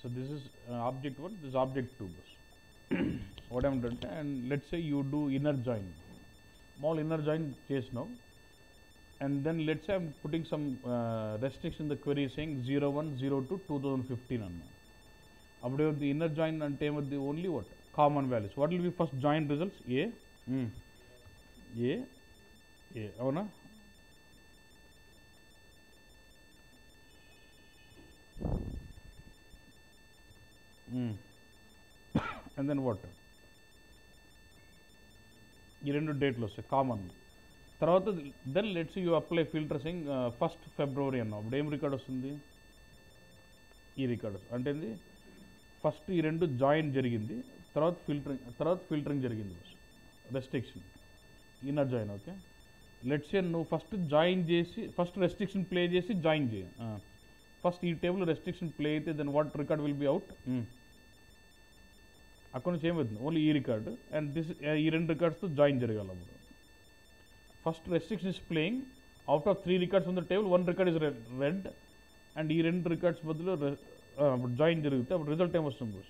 So this is object 1, this is object 2. What I am doing, and let's say you do inner join, small inner join case now, and then let's say I am putting some restriction in the query saying 0102 2015 anna. About the inner join and the only what common values. What will be first join results? A, avana. And then what? ఈ రెండు డేట్లు వస్తాయి common. తర్వాత then let's you apply filtering 1st February అన్నావు. అప్పుడు ఏం record వస్తుంది? ఈ రికార్డ్ వస్తుంది. అంటే ఏంది? ఫస్ట్ ఈ రెండు జాయిన్ జరిగింది, తర్వాత ఫిల్టరింగ్ జరిగింది, restriction inner join. Okay, let's say నువ్వు ఫస్ట్ జాయిన్ చేసి ఫస్ట్ రెస్ట్రిక్షన్ ప్లే చేసి జాయిన్ చేయి. ఫస్ట్ ఈ టేబుల్ రెస్ట్రిక్షన్ ప్లే అయితే then what record will be out? అక్కడ నుంచి ఏమవుతుంది? ఓన్లీ ఈ రికార్డు అండ్ దిస్, ఈ రెండు రికార్డ్స్తో జాయిన్ జరగాలి. అప్పుడు first restriction is playing, out of 3 records ఉన్న table 1 record is read, and ఈ రెండు రికార్డ్స్ బదులు అప్పుడు జాయిన్ జరిగితే అప్పుడు రిజల్ట్ ఏమొస్తుంది?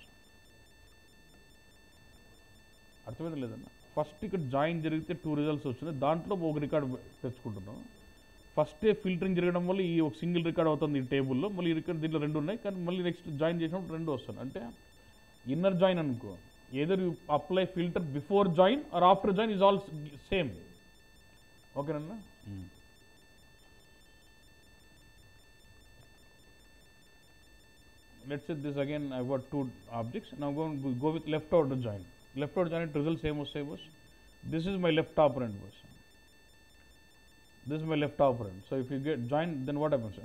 అర్థమైంది లేదన్న? ఫస్ట్ ఇక్కడ జాయిన్ జరిగితే 2 రిజల్ట్స్ వచ్చినాయి, దాంట్లో ఒక రికార్డ్ తెచ్చుకుంటున్నాం. ఫస్టే ఫిల్టరింగ్ జరగడం వల్ల ఈ ఒక సింగిల్ రికార్డ్ అవుతుంది ఈ టేబుల్లో, మళ్ళీ ఈ రికార్డ్ దీంట్లో 2 ఉన్నాయి, కానీ మళ్ళీ నెక్స్ట్ జాయిన్ చేసినప్పుడు 2 వస్తాయి. అంటే ఇన్నర్ జాయిన్ అనుకో, either you apply filter before join or after join is all same. ఓకేనన్నా? Let's say this again, I've got 2 objects. Now go with left order join. Left order join results same was say boss. This is my left operand boss. This is my left operand. So if you get join, then what happens?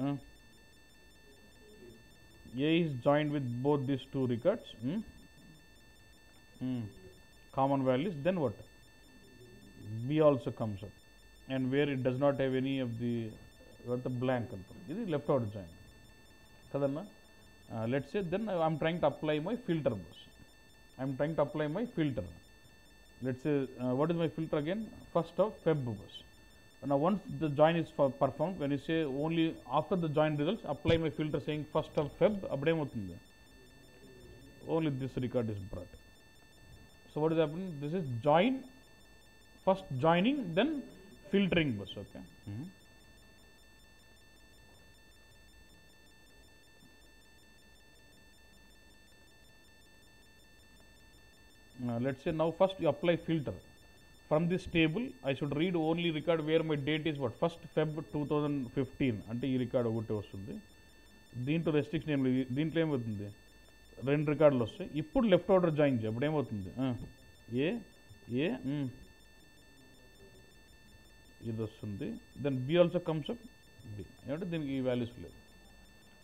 A is joined with both these 2 records, common values. Then what? B also comes up, and where it does not have any of the blank. This is left order join. Kadanna? Let's say then I am trying to apply my filter boss. I am trying to apply my filter. Let's say what is my filter again? 1st of Feb boss. Now once the join is performed, when you say only after the join results, apply my filter saying 1st of Feb, abde emutundi? Only this record is brought. So what is happening? This is join, first joining, then filtering boss. Okay. Let's say now first you apply filter. From this table, I should read only record where my date is what? 1st Feb 2015. అంటే ఈ record ఒకటే వస్తుంది. దీంట్లో restriction ఏం లేదు. దీంట్లో ఏమవుతుంది? 2 రికార్డులు వస్తాయి. ఇప్పుడు లెఫ్ట్ ఆర్డర్ జాయిన్ చేయి. అప్పుడు ఏమవుతుంది? ఇది వస్తుంది. Then B also comes up B. ఏమంటే దీనికి ఈ వాల్యూస్ లేదు.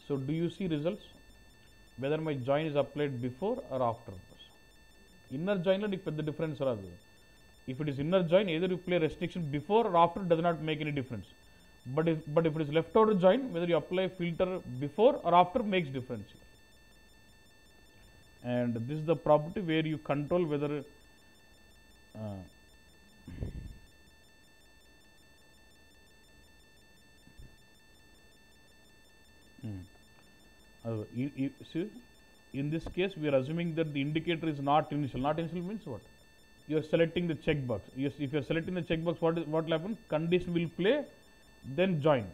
So do you see results whether my join is applied before or after? Inner జాయిన్లో నీకు పెద్ద డిఫరెన్స్ రాదు. If it is inner join, either you play restriction before or after does not make any difference. But if it is left order join, whether you apply filter before or after makes difference. And this is the property where you control whether see, in this case we are assuming that the indicator is not initial. Not initial means what? You are selecting the checkbox. Yes, if you are selecting the checkbox, what will happen? Condition will play, then join.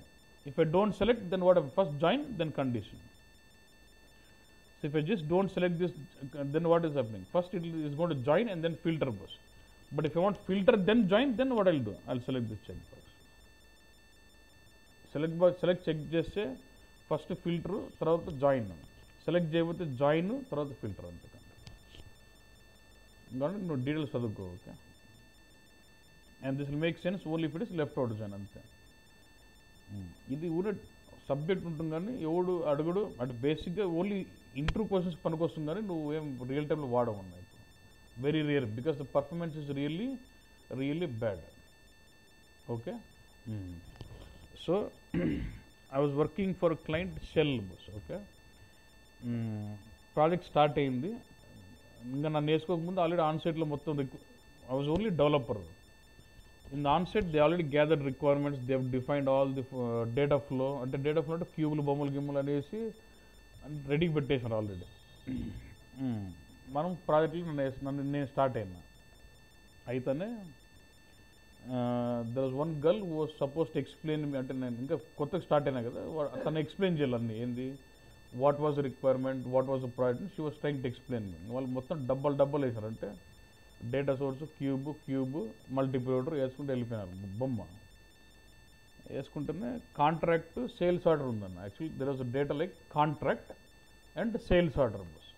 If I don't select, then what happens? First join, then condition. So if I just don't select this, then what is happening? First it is going to join and then filter boss. But if I want filter then join, then what I'll do? I'll select this checkbox. Select check just say first filter, తర్వాత join. Select చేయకపోతే join, తర్వాత filter అంతే. నువ్వు details చదువుకో. Okay, and this will make sense only if it is left out join అంతే. ఇది ఊరే subject ఉంటుంది కానీ ఎవడు అడుగుడు. అంటే బేసిక్గా ఓన్లీ ఇంటర్వ్యూ క్వశ్చన్స్ పనికొస్తుంది కానీ నువ్వు ఏం రియల్ టైంలో వాడవున్నాయి. Very rare because the performance is really bad. Okay, so I was working for client Shell బస్. ఓకే, ప్రాజెక్ట్ స్టార్ట్ అయింది. ఇంకా నన్ను వేసుకోకముందు ఆల్రెడీ ఆన్సైట్లో మొత్తం I was only developer. In the onsite they already gathered requirements, they have defined all the data flow. అంటే data flow అంటే క్యూబులు బొమ్మలు గిమ్మలు అనేసి రెడీకి పెట్టేసారు ఆల్రెడీ. మనం ప్రాజెక్టులు నేను స్టార్ట్ అయినా అయితేనే there was one girl who was suppose to explain me, అంటే నేను ఇంకా కొత్తగా స్టార్ట్ అయినా కదా, తను ఎక్స్ప్లెయిన్ చేయాలన్నీ ఏంది what was requirement, what was the project, she was trying to explain me. వాళ్ళు మొత్తం డబ్బలు వేశారంటే డేటా సోర్స్ క్యూబ్ మల్టీప్లైడర్ వేసుకుంటూ వెళ్ళిపోయినారు. బొమ్మ వేసుకుంటేనే కాంట్రాక్ట్ సేల్స్ ఆర్డర్ ఉందన్న. Actually there was data like contract and sales order బస్.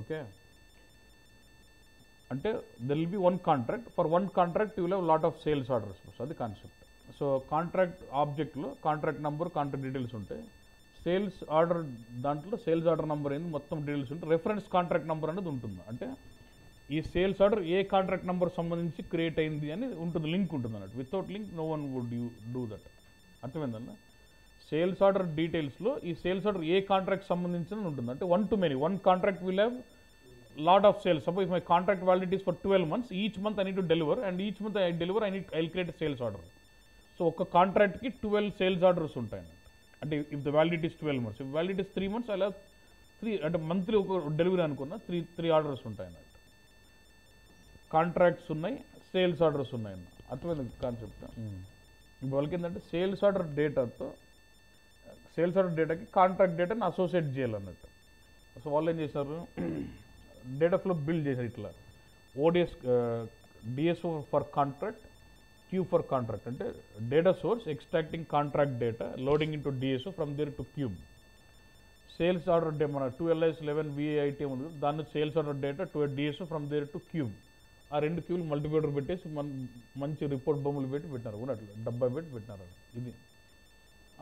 ఓకే, అంటే there will be one contract, for one contract you will have lot of sales orders బస్. అది concept. So contract ఆబ్జెక్ట్లో contract number, contract details ఉంటాయి. Sales order దాంట్లో sales order number ఏంది మొత్తం details ఉంటాయి. రెఫరెన్స్ కాంట్రాక్ట్ నెంబర్ అనేది ఉంటుంది. అంటే ఈ సేల్స్ ఆర్డర్ ఏ కాంట్రాక్ట్ నెంబర్ సంబంధించి క్రియేట్ అయింది అని ఉంటుంది, లింక్ ఉంటుంది అన్నట్టు. Without link no one would you do that. అర్థమైందన్న? సేల్స్ ఆర్డర్ డీటెయిల్స్లో ఈ సేల్స్ ఆర్డర్ ఏ కాంట్రాక్ట్ సంబంధించిన ఉంటుంది. అంటే one to many, one contract will have lot of sales. Suppose my contract validity is for 12 months, each month I need to deliver, and each month I deliver I will create sales order. So ఒక కాంట్రాక్ట్కి 12 sales orders ఉంటాయి. అంటే if the validity is 12 months, if validity is 3 months, అలా 3, అంటే monthly ఒక delivery అనుకున్న 3 orders ఉంటాయి అన్నట్టు. Contracts ఉన్నాయి, సేల్స్ ఆర్డర్స్ ఉన్నాయి అన్న. అర్థమైంది కాన్సెప్ట్? ఇప్పుడు వాళ్ళకి ఏంటంటే సేల్స్ ఆర్డర్ డేటాకి కాంట్రాక్ట్ డేటాని అసోసియేట్ చేయాలన్నట్టు. సో వాళ్ళు ఏం చేశారు, డేటా ఫ్లో బిల్డ్ చేశారు ఇట్లా. ODS DSO for contract, Q for contract. అంటే data source extracting contract data, loading into DSO from there to cube. Sales order డే మన 2LS11 VAITM ఉంది, దాన్ని sales order data to DSO from there to cube. ఆ 2 క్యూబ్లు మల్టిప్లైడర్ పెట్టేసి మంచి report బొమ్మలు పెట్టినారు కూడా, అట్లా డబ్బా పెట్టినారు. ఇది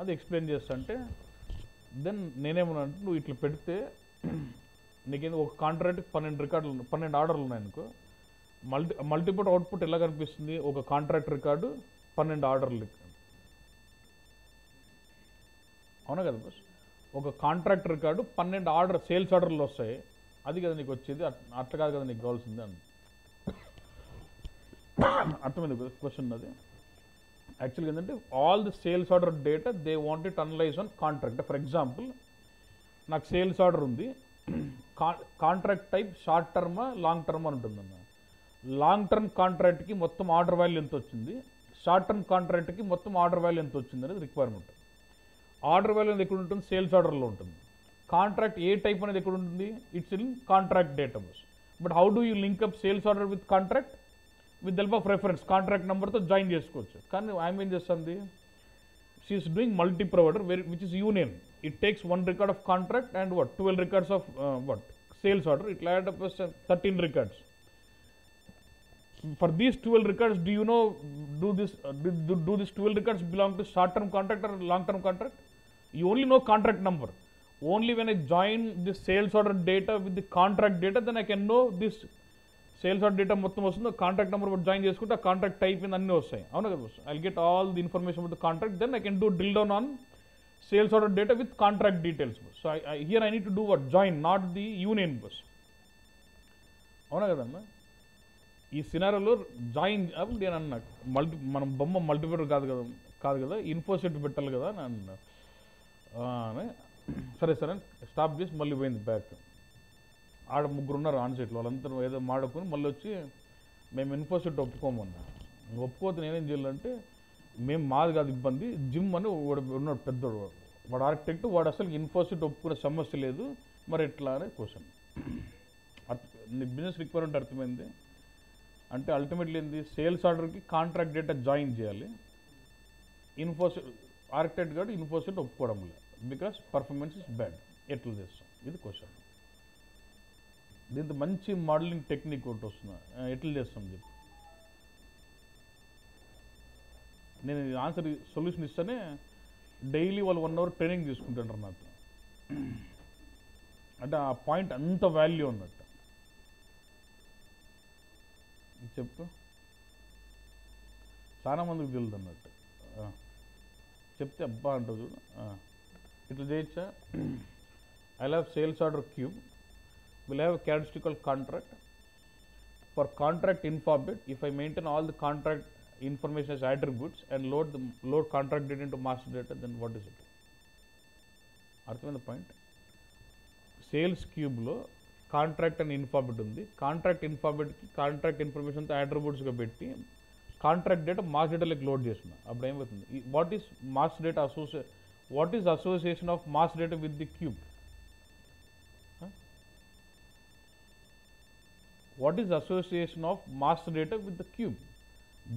అది ఎక్స్ప్లెయిన్ చేస్తా అంటే దెన్ నేనేమన్నా అంటే నువ్వు ఇట్లా పెడితే నీకేంది ఒక కాంట్రాక్ట్ 12 ఆర్డర్లు ఉన్నాయనుకో, మల్టిపుల్ అవుట్పుట్ ఎలా కనిపిస్తుంది? ఒక కాంట్రాక్ట్ రికార్డు 12 ఆర్డర్లు. అవునా కదా బస్? ఒక కాంట్రాక్ట్ రికార్డు 12 ఆర్డర్ సేల్స్ ఆర్డర్లు వస్తాయి. అది కదా నీకు వచ్చేది, అట్లా కాదు కదా నీకు కావాల్సింది అని. అర్థమైంది క్వశ్చన్ అది. యాక్చువల్గా ఏంటంటే all the sales order data they want it analyse on contract. For example నాకు సేల్స్ ఆర్డర్ ఉంది, కాంట్రాక్ట్ టైప్ షార్ట్ టర్మా లాంగ్ టర్మ్ అని ఉంటుందన్న. లాంగ్ టర్మ్ కాంట్రాక్ట్కి మొత్తం ఆర్డర్ వాల్యూ ఎంత వచ్చింది, షార్ట్ టర్మ్ కాంట్రాక్ట్కి మొత్తం ఆర్డర్ వాల్యూ ఎంత వచ్చింది అనేది రిక్వైర్మెంట్. ఆర్డర్ వాల్యూ అనేది ఎక్కడ ఉంటుంది? సేల్స్ ఆర్డర్లో ఉంటుంది. కాంట్రాక్ట్ ఏ టైప్ అనేది ఎక్కడ ఉంటుంది? It's in contract database. But how do you link up sales order with contract? With help of reference contract నెంబర్తో జాయిన్ చేసుకోవచ్చు. కానీ ఆమె ఏం చేస్తుంది, she is doing multi provider which is union. It takes 1 record of contract and 12 records of sales order. It will add up as 13 records. For these 12 records, do you know, do these 12 records belong to short term contract or long term contract? You only know contract number. Only when I join this sales order data with the contract data, then I can know this sales order data మొత్తం వస్తుంది. Contract number join చేసుకుంటే ఆ contract type అన్నీ వస్తాయి. అవునా కదా? I get all the information with contract, then I can do drill down on sales order data with contract details. So here I need to do join, not the union bus. అవునా కదమ్మా? ఈ సినారియోలో join అప్పుడు నేను అన్నా మనం బొమ్మ మల్టిప్లైడర్ కాదు కదా ఇన్ఫోసెట్ పెట్టాలి కదా అని అన్నా. సరే స్టాప్ చేసి మళ్ళీ పోయింది బ్యాక్. ఆడ 3 ఉన్నారు ఆన్ సైట్లో, వాళ్ళంతా ఏదో మాడుకొని మళ్ళీ వచ్చి మేము ఇన్ఫోసెట్ ఒప్పుకోమన్నా. ఒప్పుకోతే నేనేం చేయాలంటే, మేము మాది కాదు ఇబ్బంది, జిమ్ అని వాడు ఉన్నాడు పెద్దోడు, వాడు ఆర్కిటెక్ట్, వాడు అసలు ఇన్ఫోసెట్ ఒప్పుకునే సమస్య లేదు, మరి ఎట్లా అనే క్వశ్చన్. బిజినెస్ రిక్వైర్మెంట్ అర్థమైంది అంటే అల్టిమేట్లీ ఏంది, సేల్స్ ఆర్డర్కి కాంట్రాక్ట్ డేటా జాయిన్ చేయాలి. ఇన్ఫోసెట్ ఆర్కిటెక్ట్ కాదు ఇన్ఫోసెట్ ఒప్పుకోవడం లేదు, బికాస్ పర్ఫార్మెన్స్ ఇస్ బ్యాడ్. ఎట్లా చేస్తాం? ఇది క్వశ్చన్. దీంతో మంచి మోడలింగ్ టెక్నిక్ ఒకటి వస్తుంది, ఎట్లా చేస్తాం చెప్పి నేను ఆన్సర్ సొల్యూషన్ ఇస్తేనే డైలీ వాళ్ళు 1 hour ట్రైనింగ్ తీసుకుంటుంటారు నాతో. అంటే ఆ పాయింట్ అంత వాల్యూ ఉన్నట్టు. చెప్పు, చాలా మందికి తెలుదు అన్నట్టు. చెప్తే అబ్బా అంటావు చూడు, ఇట్లా చేయొచ్చా? I have sales order cube, will have a characteristic called contract. For contract info bit, if I maintain all the contract information as attributes and load contract data into master data, then what is it? అర్థమైంది point. Sales క్యూబ్లో contract and ఇన్ఫార్మేట్ ఉంది. Contract ఇన్ఫార్మేట్కి contract ఇన్ఫర్మేషన్తో అట్రిబ్యూట్స్గా పెట్టి contract data master డేటాలోకి load చేసిన అప్పుడు ఏమవుతుంది, what is master data what is association of master data with the cube? What is association of master data with the cube?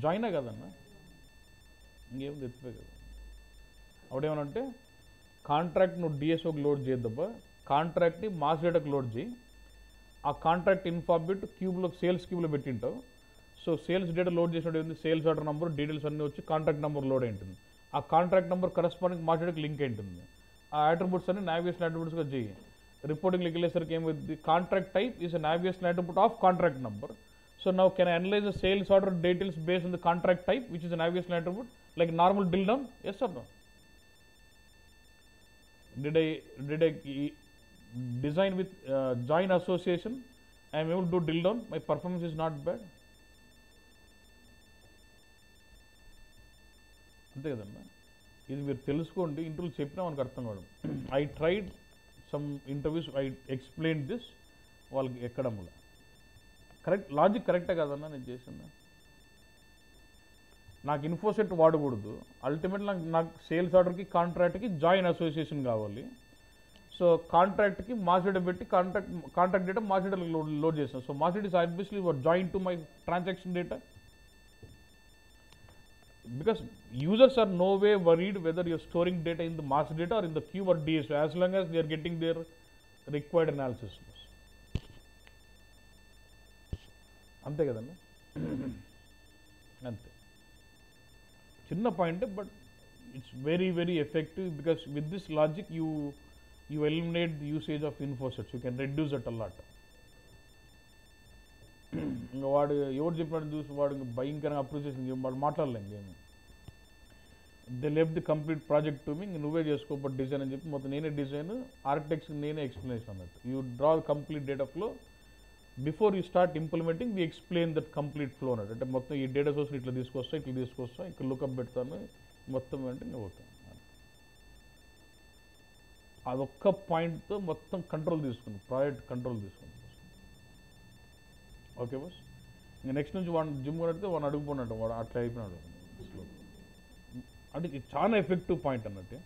జాయినే కదన్నా, ఇంకేం తెచ్చిపోయి కదా. అప్పుడేమనంటే కాంట్రాక్ట్ నువ్వు డిఎస్ఓకి లోడ్ చేద్దాం, కాంట్రాక్ట్ని మాస్ డేటాకి లోడ్ చేయి, ఆ కాంట్రాక్ట్ ఇన్ఫార్మేట్ క్యూబ్లో సేల్స్ క్యూబ్లో పెట్టింటావు. సో సేల్స్ డేటా లోడ్ చేసినట్టు ఏంది, సేల్స్ ఆర్డర్ నెంబర్ డీటెయిల్స్ అన్నీ వచ్చి కాంట్రాక్ట్ నెంబర్ లోడ్ అయి ఉంటుంది. ఆ కాంట్రాక్ట్ నెంబర్ కరస్పాండింగ్ మాస్ డేటాకి లింక్ అయి ఉంటుంది. ఆ అట్రిబ్యూట్స్ అన్ని నావిగేషన్ అట్రిబ్యూట్స్గా చేయి. రిపోర్టింగ్కి వెళ్ళేసరికి ఏమైంది, contract type is a navigation attribute of contract number. So now can I analyze the sales order details based on the contract type, which is a navigation attribute, like normal drill down? Yes or no? Did I design with join association? I am able to do drill down. My performance is not bad. అంతే కదన్నా, ఇది మీరు తెలుసుకోండి. ఇంటర్వ్యూలు చెప్పినా మనకు అర్థం కావడం. I tried some interviews, I explain this, వాళ్ళకి ఎక్కడంలో కరెక్ట్ లాజిక్ కరెక్టే కదన్నా నేను చేసిందా. నాకు ఇన్ఫోసెట్ వాడకూడదు, అల్టిమేట్ నాకు సేల్స్ ఆర్డర్కి కాంట్రాక్ట్కి జాయిన్ అసోసియేషన్ కావాలి. సో కాంట్రాక్ట్కి మాస్ డేటా పెట్టి contract data master data load చేస్తాను. So master data is obviously join to my transaction data, because users are no way worried whether you're storing data in the mass data or in the queue or DSO, as long as they are getting their required analysis. అంతే కదన్నా, అంతే చిన్న point, but it's very very effective, because with this logic you eliminate the usage of infosets, you can reduce at a lot. ఇంకా వాడు ఎవరు చెప్పినట్టు చూసి వాడు ఇంకా భయంకరంగా అప్రూవ్ చేసి వాడు మాట్లాడలేం ఏమి. They left the complete project to me, ఇంక నువ్వే చేసుకో బట్ డిజైన్ అని చెప్పి మొత్తం నేనే డిజైన్, ఆర్కిటెక్ట్స్ నేనే ఎక్స్ప్లెనేషన్ అన్నట్టు. You draw complete data flow. Before you start implementing we explain that complete flow అన్నట్టు. అంటే మొత్తం ఈ డేటా సోర్స్ ఇట్లా తీసుకొస్తా, ఇక్కడ లుకప్ పెడతాను మొత్తం అంటే ఇంకా ఓకే. అదొక్క పాయింట్తో మొత్తం కంట్రోల్ తీసుకుంది, ప్రాజెక్ట్ కంట్రోల్ తీసుకుంది. ఓకే బస్, ఇంకా నెక్స్ట్ నుంచి వాడు జిమ్ కొడితే వాడిని అడుగుపోయినట్టు వాడు అట్లా అయిపోయినాడు. అంటే ఇది చాలా ఎఫెక్టివ్ పాయింట్ అన్నట్టు.